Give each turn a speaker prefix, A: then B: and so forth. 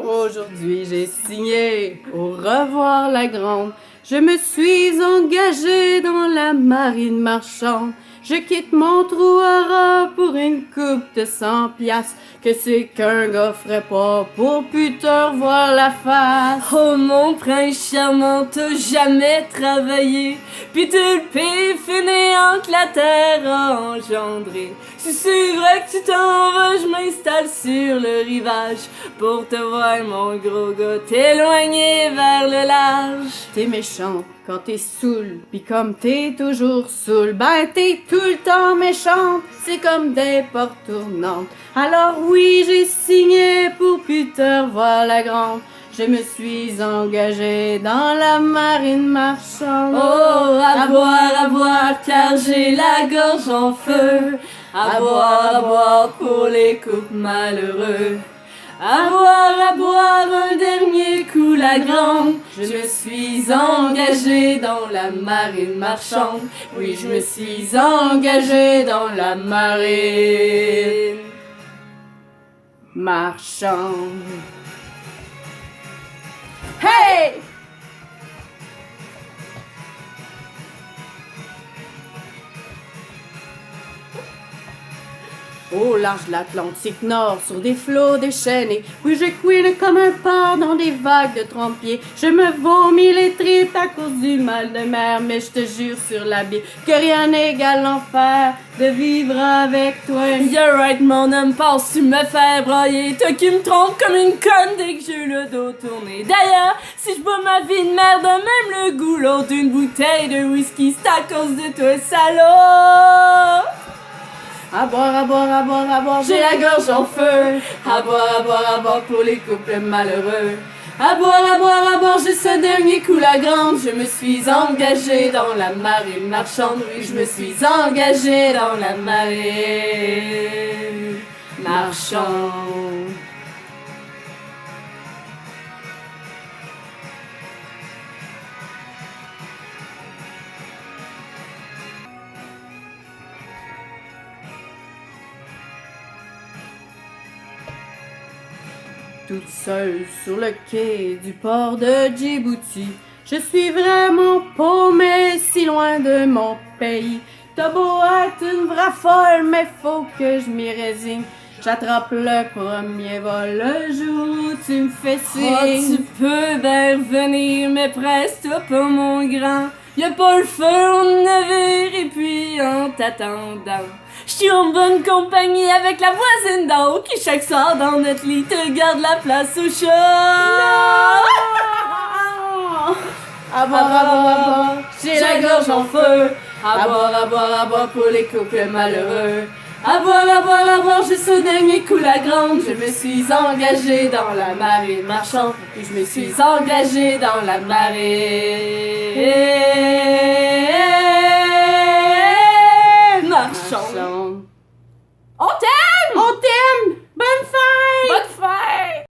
A: Aujourd'hui, j'ai signé au revoir la grande. Je me suis engagée dans la marine marchande. Je quitte mon trou à rats pour une coupe de 100 piastres. Que c'est qu'un gars ferait pas pour plus te revoir la face.
B: Oh mon prince charmant, t'as jamais travaillé, pis t'es le pire fainéant que la terre a engendré. Si c'est vrai que tu t'en vas, je m'installe sur le rivage pour te voir mon gros gars t'éloigner vers le large.
A: T'es méchant quand t'es saoul, pis comme t'es toujours saoul, ben t'es tout le temps méchante, c'est comme des portes tournantes. Alors oui, j'ai signé pour plus te revoir la grande. Je me suis engagée dans la marine marchande.
B: Oh, à boire, car j'ai la gorge en feu. À boire, pour les couples malheureux. À boire, un dernier coup la grande. Je me suis engagée dans la marine marchande. Oui, je me suis engagée dans la marine
A: marchande. Hey! Au large de l'Atlantique Nord, sur des flots déchaînés, oui, je couine comme un porc dans des vagues de 30 pieds. Je me vomis les tripes à cause du mal de mer, mais je te jure sur la bille que rien n'égale l'enfer de vivre avec toi.
B: You're right, mon homme, passe, tu me fais broyer. Toi qui me trompes comme une conne dès que j'ai le dos tourné. D'ailleurs, si je bois ma vie de merde, même le goût l'autre d'une bouteille de whisky, c'est à cause de toi, salaud!
A: À boire,
B: j'ai la gorge en feu. À boire, pour les couples malheureux. À boire, j'ai ce dernier coup la grande. Je me suis engagée dans la marine marchande. Oui, je me suis engagée dans la marine marchande.
A: Toute seule sur le quai du port de Djibouti, je suis vraiment paumée si loin de mon pays. T'as beau être une vraie folle, mais faut que je m'y résigne. J'attrape le premier vol le jour où tu me fais signe.
B: Oh, tu peux bien venir, mais presse-toi pas mon grand. Y'a pas le feu au navire et puis en t'attendant, j'suis en bonne compagnie avec la voisine d'en haut qui chaque soir dans notre lit te garde la place au chat.
A: À boire,
B: j'ai la gorge en feu. À boire, pour les couples malheureux. À boire, j'ai ce dernier coup la grande. Je me suis engagée dans la marine marchande. Et je me suis engagée dans la marine